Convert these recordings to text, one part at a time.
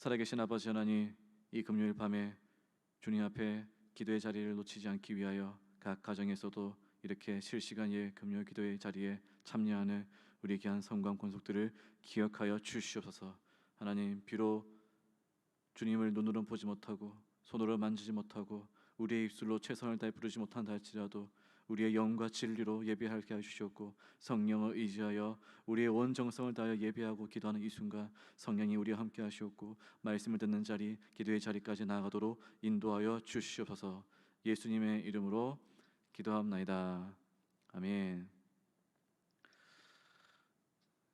살아계신 아버지 하나님, 이 금요일 밤에 주님 앞에 기도의 자리를 놓치지 않기 위하여 각 가정에서도 이렇게 실시간 금요 기도의 자리에 참여하는 우리 귀한 성관 권속들을 기억하여 주시옵소서. 하나님, 비록 주님을 눈으로 보지 못하고 손으로 만지지 못하고 우리의 입술로 최선을 다해 부르지 못한다 할지라도 우리의 영과 진리로 예배하게 하시옵고, 성령을 의지하여 우리의 온 정성을 다하여 예배하고 기도하는 이 순간 성령이 우리와 함께 하시옵고, 말씀을 듣는 자리, 기도의 자리까지 나아가도록 인도하여 주시옵소서. 예수님의 이름으로 기도합나이다. 아멘.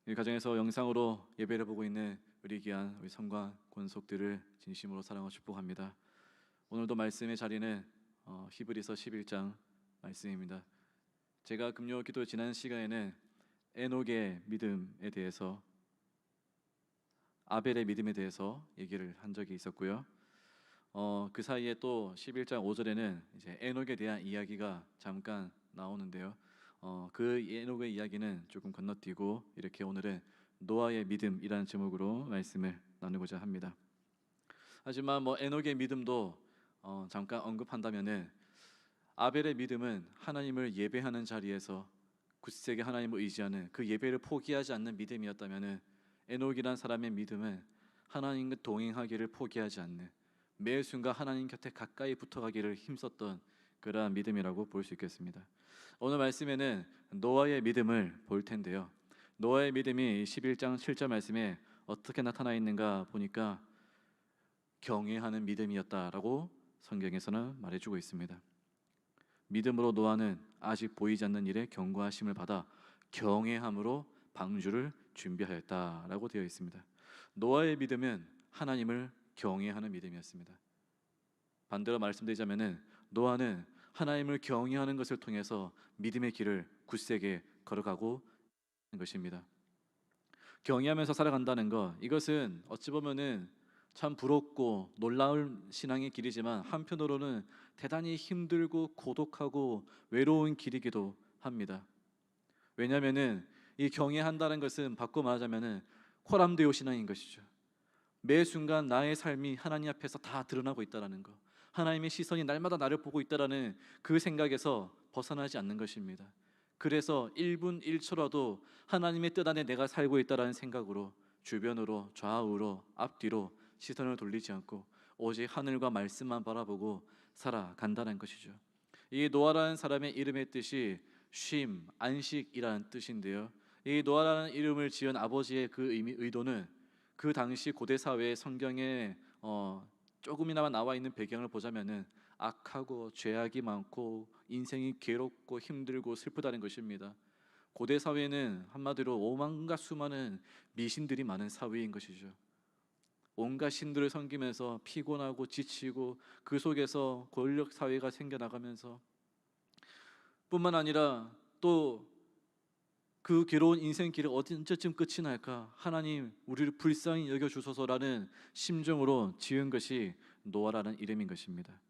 이 가정에서 영상으로 예배를 보고 있는 우리 귀한 우리 성관 권속들을 진심으로 사랑하고 축복합니다. 오늘도 말씀의 자리는 히브리서 11장 말씀입니다. 제가 금요 기도 지난 시간에는 에녹의 믿음에 대해서, 아벨의 믿음에 대해서 얘기를 한 적이 있었고요. 그 사이에 또 11장 5절에는 이제 에녹에 대한 이야기가 잠깐 나오는데요. 그 에녹의 이야기는 조금 건너뛰고 이렇게 오늘은 노아의 믿음이라는 제목으로 말씀을 나누고자 합니다. 하지만 에녹의 믿음도 잠깐 언급한다면은, 아벨의 믿음은 하나님을 예배하는 자리에서 굳세게 하나님을 의지하는 그 예배를 포기하지 않는 믿음이었다면은, 에녹이란 사람의 믿음은 하나님과 동행하기를 포기하지 않는, 매 순간 하나님 곁에 가까이 붙어가기를 힘썼던 그러한 믿음이라고 볼 수 있겠습니다. 오늘 말씀에는 노아의 믿음을 볼 텐데요. 노아의 믿음이 11장 7절 말씀에 어떻게 나타나 있는가 보니까 경외하는 믿음이었다라고 성경에서는 말해주고 있습니다. 믿음으로 노아는 아직 보이지 않는 일에 경고하심을 받아 경외함으로 방주를 준비하였다라고 되어 있습니다. 노아의 믿음은 하나님을 경외하는 믿음이었습니다. 반대로 말씀드리자면은, 노아는 하나님을 경외하는 것을 통해서 믿음의 길을 굳세게 걸어가고 있는 것입니다. 경외하면서 살아간다는 것, 이것은 어찌 보면은 참 부럽고 놀라운 신앙의 길이지만 한편으로는 대단히 힘들고 고독하고 외로운 길이기도 합니다. 왜냐하면은 이 경외한다는 것은 바꿔 말하자면은 호람되어 신앙인 것이죠. 매 순간 나의 삶이 하나님 앞에서 다 드러나고 있다라는 것, 하나님의 시선이 날마다 나를 보고 있다라는 그 생각에서 벗어나지 않는 것입니다. 그래서 1분 1초라도 하나님의 뜻 안에 내가 살고 있다라는 생각으로 주변으로, 좌우로, 앞뒤로 시선을 돌리지 않고 오직 하늘과 말씀만 바라보고 살아간다는 것이죠. 이 노아라는 사람의 이름의 뜻이 쉼, 안식이라는 뜻인데요, 이 노아라는 이름을 지은 아버지의 그 의도는 그 당시 고대 사회의 성경에 조금이나마 나와 있는 배경을 보자면은 악하고 죄악이 많고 인생이 괴롭고 힘들고 슬프다는 것입니다. 고대 사회는 한마디로 오만과 수많은 미신들이 많은 사회인 것이죠. 온갖 신들을 섬기면서 피곤하고 지치고 그 속에서 권력 사회가 생겨나가면서, 뿐만 아니라 또 그 괴로운 인생 길이 언제쯤 끝이 날까, 하나님 우리를 불쌍히 여겨주소서라는 심정으로 지은 것이 노아라는 이름인 것입니다.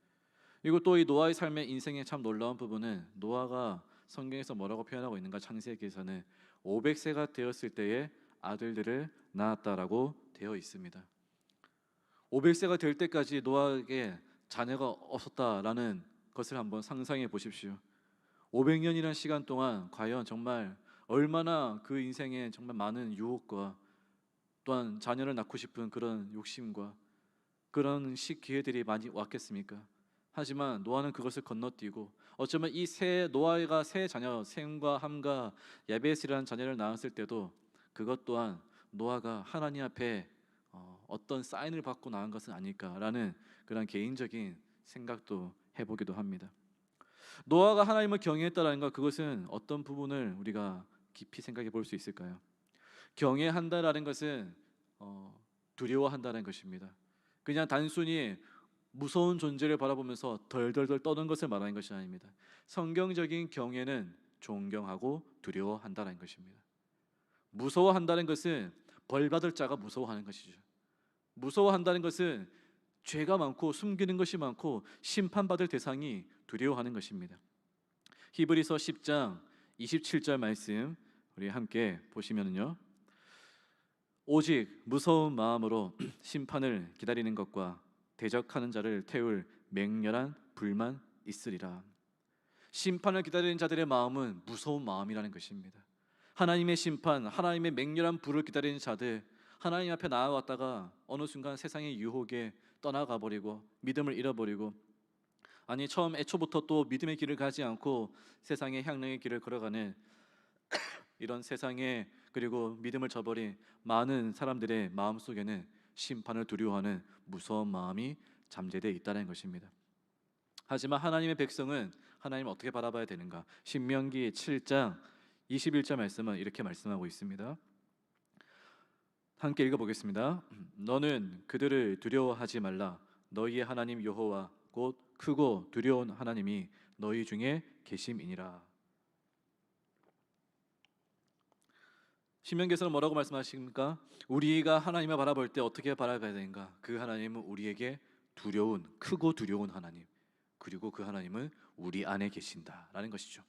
그리고 또 이 노아의 삶의 인생의 참 놀라운 부분은, 노아가 성경에서 뭐라고 표현하고 있는가, 창세기에서는 500세가 되었을 때에 아들들을 낳았다라고 되어 있습니다. 500세가 될 때까지 노아에게 자녀가 없었다라는 것을 한번 상상해 보십시오. 500년이라는 시간 동안 과연 정말 얼마나 그 인생에 정말 많은 유혹과 또한 자녀를 낳고 싶은 그런 욕심과 그런 기회들이 많이 왔겠습니까? 하지만 노아는 그것을 건너뛰고, 어쩌면 이 노아가 세 자녀 셈과 함과 야벳이라는 자녀를 낳았을 때도 그것 또한 노아가 하나님 앞에 어떤 사인을 받고 낳은 것은 아닐까라는 그런 개인적인 생각도 해보기도 합니다. 노아가 하나님을 경외했다라는 것, 그것은 어떤 부분을 우리가 깊이 생각해 볼 수 있을까요? 경외한다라는 것은 두려워한다는 것입니다. 그냥 단순히 무서운 존재를 바라보면서 덜덜덜 떠는 것을 말하는 것이 아닙니다. 성경적인 경외는 존경하고 두려워한다는 것입니다. 무서워한다는 것은 벌받을 자가 무서워하는 것이죠. 무서워한다는 것은 죄가 많고 숨기는 것이 많고 심판받을 대상이 두려워하는 것입니다. 히브리서 10장 27절 말씀 우리 함께 보시면요, 오직 무서운 마음으로 심판을 기다리는 것과 대적하는 자를 태울 맹렬한 불만 있으리라. 심판을 기다리는 자들의 마음은 무서운 마음이라는 것입니다. 하나님의 심판, 하나님의 맹렬한 불을 기다리는 자들, 하나님 앞에 나아왔다가 어느 순간 세상의 유혹에 떠나가 버리고 믿음을 잃어버리고, 아니 처음 애초부터 또 믿음의 길을 가지 않고 세상의 향락의 길을 걸어가는 이런 세상에, 그리고 믿음을 저버린 많은 사람들의 마음속에는 심판을 두려워하는 무서운 마음이 잠재되어 있다는 것입니다. 하지만 하나님의 백성은 하나님을 어떻게 바라봐야 되는가? 신명기 7장 21절 말씀은 이렇게 말씀하고 있습니다. 함께 읽어보겠습니다. 너는 그들을 두려워하지 말라. 너희의 하나님 여호와 곧 크고 두려운 하나님이 너희 중에 계심이니라. 신명기에서는 뭐라고 말씀하십니까? 우리가 하나님을 바라볼 때 어떻게 바라봐야 되는가? 그 하나님은 우리에게 두려운, 크고 두려운 하나님, 그리고 그 하나님은 우리 안에 계신다라는 것이죠.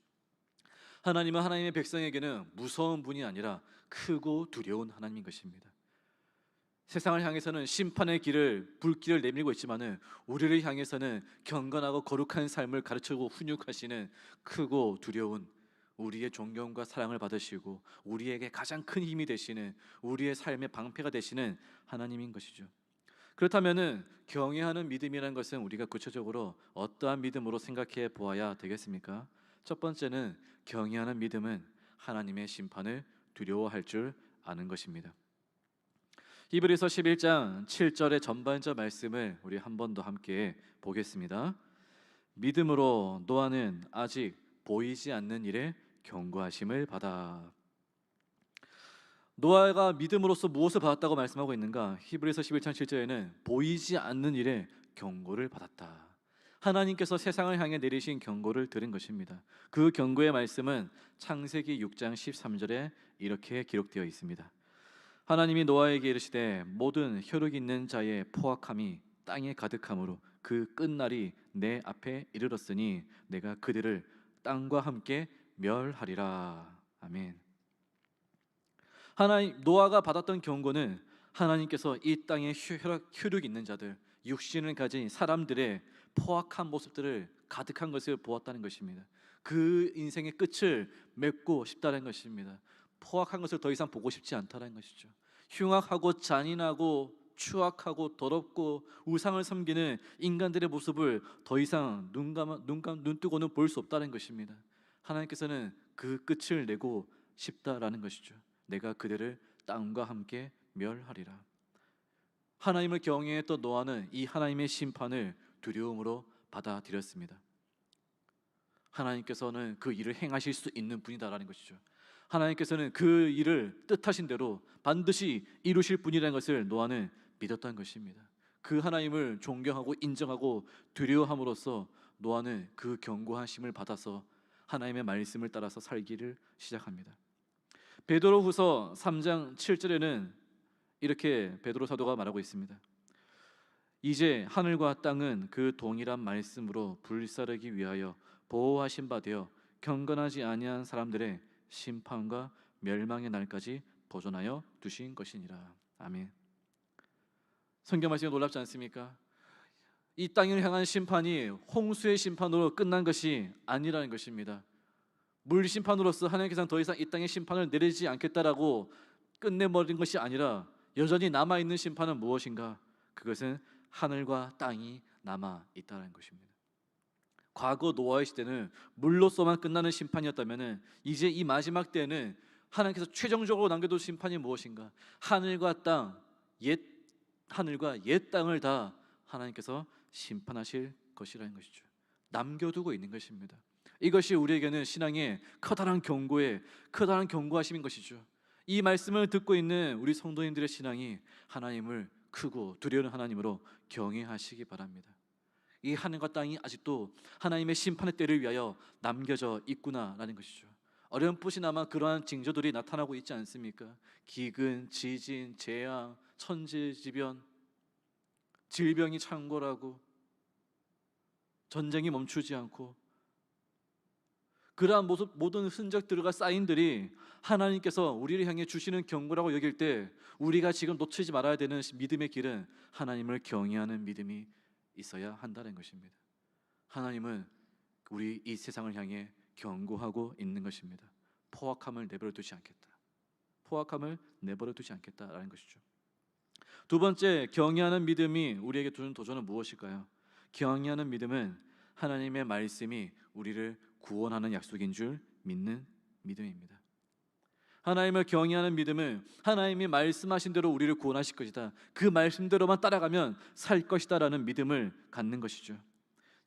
하나님은 하나님의 백성에게는 무서운 분이 아니라 크고 두려운 하나님인 것입니다. 세상을 향해서는 심판의 길을, 불길을 내밀고 있지만은 우리를 향해서는 경건하고 거룩한 삶을 가르치고 훈육하시는 크고 두려운, 우리의 존경과 사랑을 받으시고 우리에게 가장 큰 힘이 되시는, 우리의 삶의 방패가 되시는 하나님인 것이죠. 그렇다면은 경외하는 믿음이라는 것은 우리가 구체적으로 어떠한 믿음으로 생각해 보아야 되겠습니까? 첫 번째는 경외하는 믿음은 하나님의 심판을 두려워할 줄 아는 것입니다. 히브리서 11장 7절의 전반절 말씀을 우리 한 번 더 함께 보겠습니다. 믿음으로 노아는 아직 보이지 않는 일에 경고하심을 받아. 노아가 믿음으로써 무엇을 받았다고 말씀하고 있는가? 히브리서 11장 7절에는 보이지 않는 일에 경고를 받았다. 하나님께서 세상을 향해 내리신 경고를 들은 것입니다. 그 경고의 말씀은 창세기 6장 13절에 이렇게 기록되어 있습니다. 하나님이 노아에게 이르시되 모든 혈육 있는 자의 포악함이 땅에 가득함으로 그 끝날이 내 앞에 이르렀으니 내가 그들을 땅과 함께 멸하리라. 아멘. 하나님, 노아가 받았던 경고는 하나님께서 이 땅에 혈육 있는 자들, 육신을 가진 사람들의 포악한 모습들을 가득한 것을 보았다는 것입니다. 그 인생의 끝을 맺고 싶다는 것입니다. 포악한 것을 더 이상 보고 싶지 않다는 것이죠. 흉악하고 잔인하고 추악하고 더럽고 우상을 섬기는 인간들의 모습을 더 이상 눈 뜨고는 볼 수 없다는 것입니다. 하나님께서는 그 끝을 내고 싶다라는 것이죠. 내가 그들을 땅과 함께 멸하리라. 하나님을 경외했던 노아는 이 하나님의 심판을 두려움으로 받아들였습니다. 하나님께서는 그 일을 행하실 수 있는 분이다라는 것이죠. 하나님께서는 그 일을 뜻하신 대로 반드시 이루실 분이라는 것을 노아는 믿었던 것입니다. 그 하나님을 존경하고 인정하고 두려워함으로써 노아는 그 경고하심을 받아서 하나님의 말씀을 따라서 살기를 시작합니다. 베드로후서 3장 7절에는 이렇게 베드로 사도가 말하고 있습니다. 이제 하늘과 땅은 그 동일한 말씀으로 불사르기 위하여 보호하신 바 되어 경건하지 아니한 사람들의 심판과 멸망의 날까지 보존하여 두신 것이니라. 아멘. 성경 말씀이 놀랍지 않습니까? 이 땅을 향한 심판이 홍수의 심판으로 끝난 것이 아니라는 것입니다. 물 심판으로서 하나님께서는 더 이상 이 땅에 심판을 내리지 않겠다라고 끝내버린 것이 아니라 여전히 남아있는 심판은 무엇인가? 그것은 하늘과 땅이 남아있다는 것입니다. 과거 노아의 시대는 물로서만 끝나는 심판이었다면 이제 이 마지막 때에는 하나님께서 최종적으로 남겨둔 심판이 무엇인가? 하늘과 땅, 옛 하늘과 옛 땅을 다 하나님께서 심판하실 것이라는 것이죠. 남겨두고 있는 것입니다. 이것이 우리에게는 신앙의 커다란 경고하심인 것이죠. 이 말씀을 듣고 있는 우리 성도님들의 신앙이 하나님을 크고 두려운 하나님으로 경외하시기 바랍니다. 이 하늘과 땅이 아직도 하나님의 심판의 때를 위하여 남겨져 있구나라는 것이죠. 어렴풋이나마 그러한 징조들이 나타나고 있지 않습니까? 기근, 지진, 재앙, 천재지변, 질병이 창궐하고 전쟁이 멈추지 않고, 그러한 모든 흔적들과 사인들이 하나님께서 우리를 향해 주시는 경고라고 여길 때 우리가 지금 놓치지 말아야 되는 믿음의 길은 하나님을 경외하는 믿음이 있어야 한다는 것입니다. 하나님은 우리 이 세상을 향해 경고하고 있는 것입니다. 포악함을 내버려 두지 않겠다. 포악함을 내버려 두지 않겠다라는 것이죠. 두 번째, 경외하는 믿음이 우리에게 주는 도전은 무엇일까요? 경외하는 믿음은 하나님의 말씀이 우리를 구원하는 약속인 줄 믿는 믿음입니다. 하나님을 경외하는 믿음은 하나님이 말씀하신 대로 우리를 구원하실 것이다, 그 말씀대로만 따라가면 살 것이다라는 믿음을 갖는 것이죠.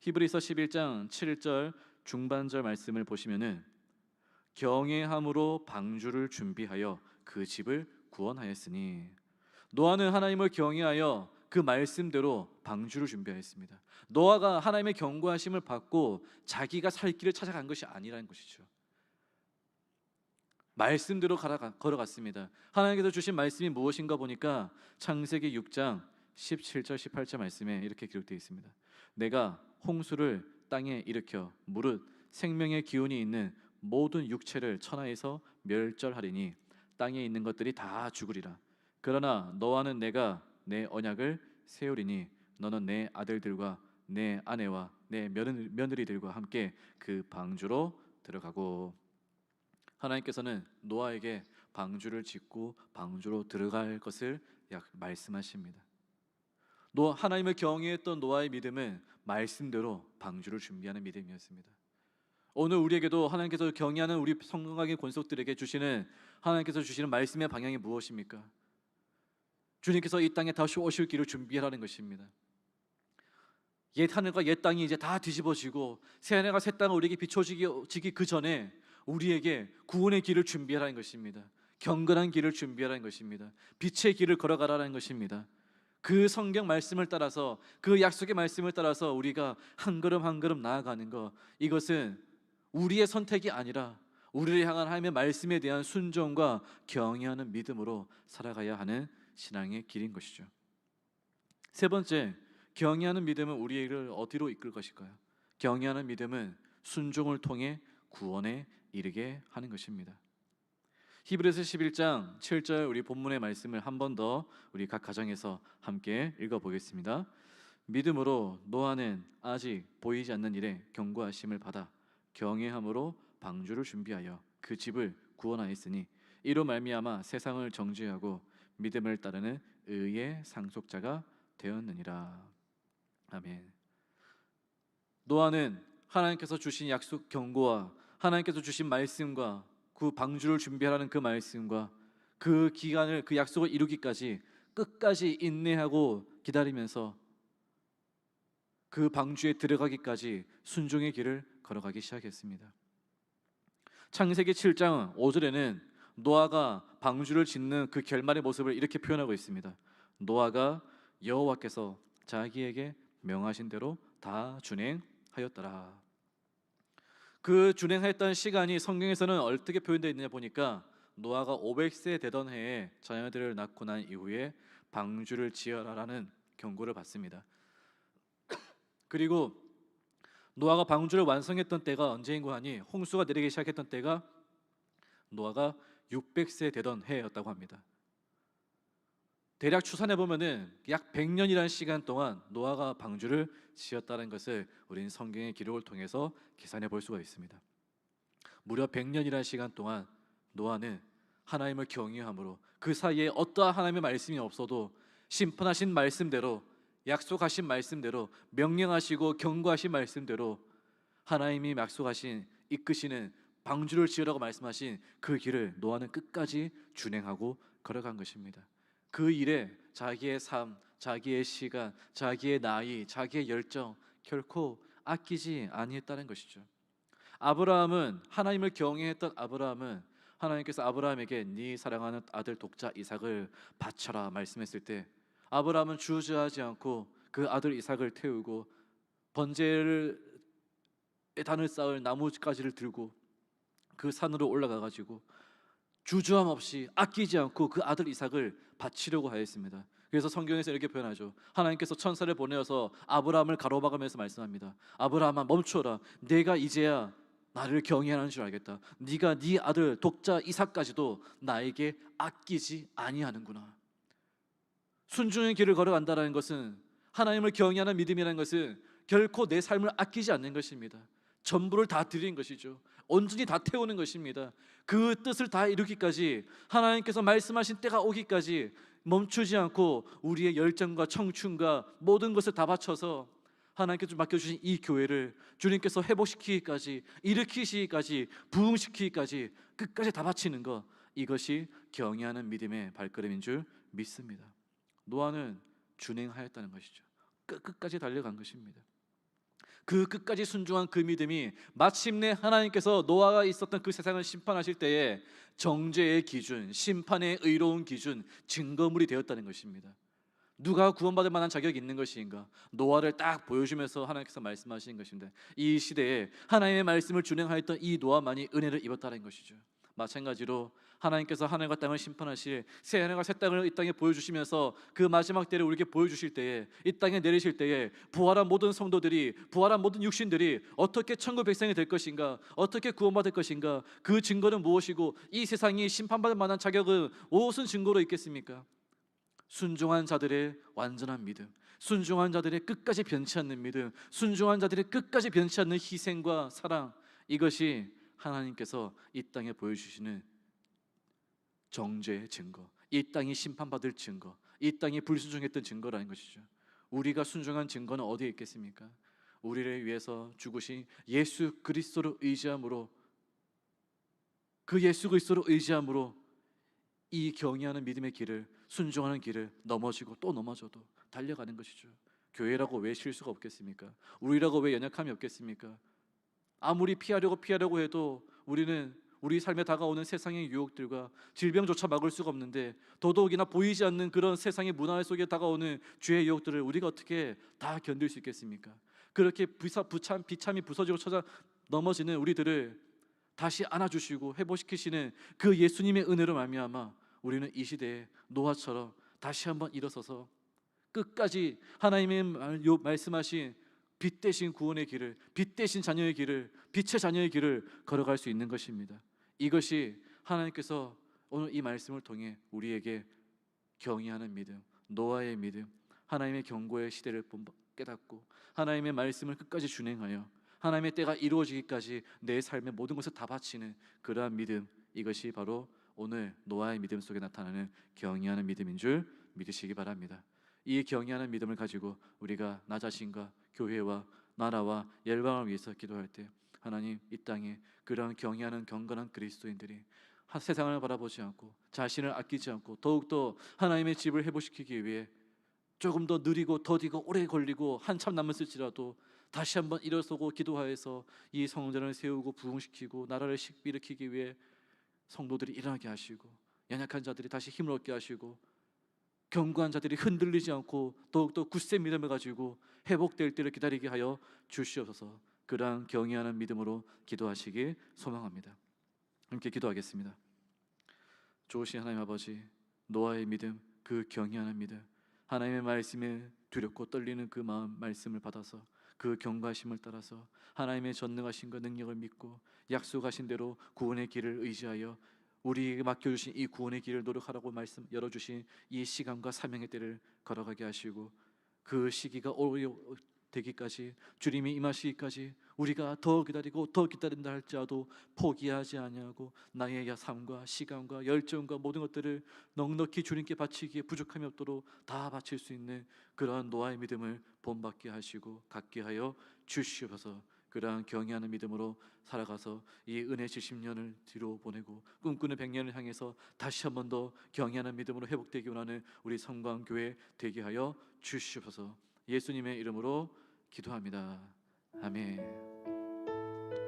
히브리서 11장 7절 중반절 말씀을 보시면은 경외함으로 방주를 준비하여 그 집을 구원하였으니, 노아는 하나님을 경외하여 그 말씀대로 방주를 준비하였습니다. 노아가 하나님의 경고하심을 받고 자기가 살 길을 찾아간 것이 아니라는 것이죠. 말씀대로 걸어갔습니다. 하나님께서 주신 말씀이 무엇인가 보니까 창세기 6장 17절 18절 말씀에 이렇게 기록되어 있습니다. 내가 홍수를 땅에 일으켜 무릇 생명의 기운이 있는 모든 육체를 천하에서 멸절하리니 땅에 있는 것들이 다 죽으리라. 그러나 너와는 내가 내 언약을 세우리니 너는 내 아들들과 내 아내와 내 며느리들과 함께 그 방주로 들어가고. 하나님께서는 노아에게 방주를 짓고 방주로 들어갈 것을 말씀하십니다. 하나님을 경외했던 노아의 믿음은 말씀대로 방주를 준비하는 믿음이었습니다. 오늘 우리에게도 하나님께서 경외하는 우리 성공하게 권속들에게 주시는, 하나님께서 주시는 말씀의 방향이 무엇입니까? 주님께서 이 땅에 다시 오실 길을 준비하라는 것입니다. 옛 하늘과 옛 땅이 이제 다 뒤집어지고 새 하늘과 새 땅을 우리에게 비춰지기 그 전에 우리에게 구원의 길을 준비하라는 것입니다. 경건한 길을 준비하라는 것입니다. 빛의 길을 걸어가라는 것입니다. 그 성경 말씀을 따라서, 그 약속의 말씀을 따라서 우리가 한 걸음 한 걸음 나아가는 것, 이것은 우리의 선택이 아니라 우리를 향한 하나님의 말씀에 대한 순종과 경외하는 믿음으로 살아가야 하는 신앙의 길인 것이죠. 세 번째, 경외하는 믿음은 우리를 어디로 이끌 것일까요? 경외하는 믿음은 순종을 통해 구원에 이르게 하는 것입니다. 히브리서 11장 7절 우리 본문의 말씀을 한 번 더 우리 각 가정에서 함께 읽어보겠습니다. 믿음으로 노아는 아직 보이지 않는 일에 경고하심을 받아 경외함으로 방주를 준비하여 그 집을 구원하였으니 이로 말미암아 세상을 정죄하고 믿음을 따르는 의의 상속자가 되었느니라. 아멘. 노아는 하나님께서 주신 약속 경고와 하나님께서 주신 말씀과 그 방주를 준비하라는 그 말씀과 그 기간을, 그 약속을 이루기까지 끝까지 인내하고 기다리면서 그 방주에 들어가기까지 순종의 길을 걸어가기 시작했습니다. 창세기 7장 5절에는 노아가 방주를 짓는 그 결말의 모습을 이렇게 표현하고 있습니다. 노아가 여호와께서 자기에게 명하신 대로 다 준행하였더라. 그 준행했던 시간이 성경에서는 어떻게 표현되어 있느냐 보니까 노아가 500세 되던 해에 자녀들을 낳고 난 이후에 방주를 지어라라는 경고를 받습니다. 그리고 노아가 방주를 완성했던 때가 언제인고 하니 홍수가 내리기 시작했던 때가 노아가 600세 되던 해였다고 합니다. 대략 추산해 보면은 약 100년이라는 시간 동안 노아가 방주를 지었다는 것을 우리는 성경의 기록을 통해서 계산해 볼 수가 있습니다. 무려 100년이라는 시간 동안 노아는 하나님을 경외함으로, 그 사이에 어떠한 하나님의 말씀이 없어도 심판하신 말씀대로, 약속하신 말씀대로, 명령하시고 경고하신 말씀대로 하나님이 약속하신, 이끄시는 방주를 지으라고 말씀하신 그 길을 노아는 끝까지 준행하고 걸어간 것입니다. 그 일에 자기의 삶, 자기의 시간, 자기의 나이, 자기의 열정 결코 아끼지 아니했다는 것이죠. 아브라함은, 하나님을 경외했던 아브라함은 하나님께서 아브라함에게 네 사랑하는 아들 독자 이삭을 바쳐라 말씀했을 때 아브라함은 주저하지 않고 그 아들 이삭을 태우고 번제의 단을 쌓을 나뭇가지를 들고 그 산으로 올라가 가지고 주저함 없이 아끼지 않고 그 아들 이삭을 바치려고 하였습니다. 그래서 성경에서 이렇게 표현하죠. 하나님께서 천사를 보내어서 아브라함을 가로막으면서 말씀합니다. 아브라함아 멈춰라. 내가 이제야 나를 경외하는 줄 알겠다. 네가 네 아들 독자 이삭까지도 나에게 아끼지 아니하는구나. 순종의 길을 걸어간다는 것은, 하나님을 경외하는 믿음이라는 것은 결코 내 삶을 아끼지 않는 것입니다. 전부를 다 드리는 것이죠. 온전히 다 태우는 것입니다. 그 뜻을 다 이루기까지, 하나님께서 말씀하신 때가 오기까지 멈추지 않고 우리의 열정과 청춘과 모든 것을 다 바쳐서 하나님께서 맡겨주신 이 교회를 주님께서 회복시키기까지, 일으키시기까지, 부흥시키기까지 끝까지 다 바치는 것, 이것이 경외하는 믿음의 발걸음인 줄 믿습니다. 노아는 준행하였다는 것이죠. 끝까지 달려간 것입니다. 그 끝까지 순종한 그 믿음이 마침내 하나님께서 노아가 있었던 그 세상을 심판하실 때에 정죄의 기준, 심판의 의로운 기준, 증거물이 되었다는 것입니다. 누가 구원받을 만한 자격이 있는 것인가? 노아를 딱 보여주면서 하나님께서 말씀하시는 것입니다. 이 시대에 하나님의 말씀을 준행하였던 이 노아만이 은혜를 입었다는 것이죠. 마찬가지로 하나님께서 하늘과 땅을 심판하실 새 하늘과 새 땅을 이 땅에 보여주시면서 그 마지막 때를 우리에게 보여주실 때에, 이 땅에 내리실 때에 부활한 모든 성도들이, 부활한 모든 육신들이 어떻게 천국 백성이 될 것인가, 어떻게 구원받을 것인가, 그 증거는 무엇이고 이 세상이 심판받을 만한 자격은 무엇은 증거로 있겠습니까? 순종한 자들의 완전한 믿음, 순종한 자들의 끝까지 변치 않는 믿음, 순종한 자들의 끝까지 변치 않는 희생과 사랑, 이것이 하나님께서 이 땅에 보여주시는 정죄의 증거, 이 땅이 심판받을 증거, 이 땅이 불순종했던 증거라는 것이죠. 우리가 순종한 증거는 어디에 있겠습니까? 우리를 위해서 죽으신 예수 그리스도를 의지함으로, 그 예수 그리스도를 의지함으로 이 경외하는 믿음의 길을, 순종하는 길을 넘어지고 또 넘어져도 달려가는 것이죠. 교회라고 왜 실수가 없겠습니까? 우리라고 왜 연약함이 없겠습니까? 아무리 피하려고 해도 우리는 우리 삶에 다가오는 세상의 유혹들과 질병조차 막을 수가 없는데, 더더욱이나 보이지 않는 그런 세상의 문화 속에 다가오는 죄의 유혹들을 우리가 어떻게 다 견딜 수 있겠습니까? 그렇게 비참이 부서지고 쳐져 넘어지는 우리들을 다시 안아주시고 회복시키시는 그 예수님의 은혜로 말미암아 우리는 이 시대에 노아처럼 다시 한번 일어서서 끝까지 하나님의 말씀하신 빛 대신 구원의 길을, 빛 대신 자녀의 길을, 빛의 자녀의 길을 걸어갈 수 있는 것입니다. 이것이 하나님께서 오늘 이 말씀을 통해 우리에게 경외하는 믿음, 노아의 믿음, 하나님의 경고의 시대를 깨닫고 하나님의 말씀을 끝까지 준행하여 하나님의 때가 이루어지기까지 내 삶의 모든 것을 다 바치는 그러한 믿음, 이것이 바로 오늘 노아의 믿음 속에 나타나는 경외하는 믿음인 줄 믿으시기 바랍니다. 이 경외하는 믿음을 가지고 우리가 나 자신과 교회와 나라와 열방을 위해서 기도할 때, 하나님, 이 땅에 그런 경외하는 경건한 그리스도인들이 세상을 바라보지 않고 자신을 아끼지 않고 더욱더 하나님의 집을 회복시키기 위해 조금 더 느리고 더디고 오래 걸리고 한참 남았을지라도 다시 한번 일어서고 기도하여서 이 성전을 세우고 부흥시키고 나라를 일으키기 위해 성도들이 일어나게 하시고, 연약한 자들이 다시 힘을 얻게 하시고, 견고한 자들이 흔들리지 않고 더욱더 굳센 믿음을 가지고 회복될 때를 기다리게 하여 주시옵소서. 그러한 경외하는 믿음으로 기도하시길 소망합니다. 함께 기도하겠습니다. 좋으신 하나님 아버지, 노아의 믿음, 그 경외하는 믿음, 하나님의 말씀에 두렵고 떨리는 그 마음 말씀을 받아서 그 경과심을 따라서 하나님의 전능하신과 능력을 믿고 약속하신 대로 구원의 길을 의지하여 우리에게 맡겨주신 이 구원의 길을 노력하라고 말씀 열어주신 이 시간과 사명의 때를 걸어가게 하시고, 그 시기가 되기까지, 주님이 임하시기까지 우리가 더 기다리고 더 기다린다 할지라도 포기하지 아니하고 나의 삶과 시간과 열정과 모든 것들을 넉넉히 주님께 바치기에 부족함이 없도록 다 바칠 수 있는 그러한 노아의 믿음을 본받게 하시고 갖게 하여 주시옵소서. 그러한 경외하는 믿음으로 살아가서 이 은혜 70년을 뒤로 보내고 꿈꾸는 100년을 향해서 다시 한 번 더 경외하는 믿음으로 회복되기 원하는 우리 성광교회 되게 하여 주시옵소서. 예수님의 이름으로 기도합니다. 아멘.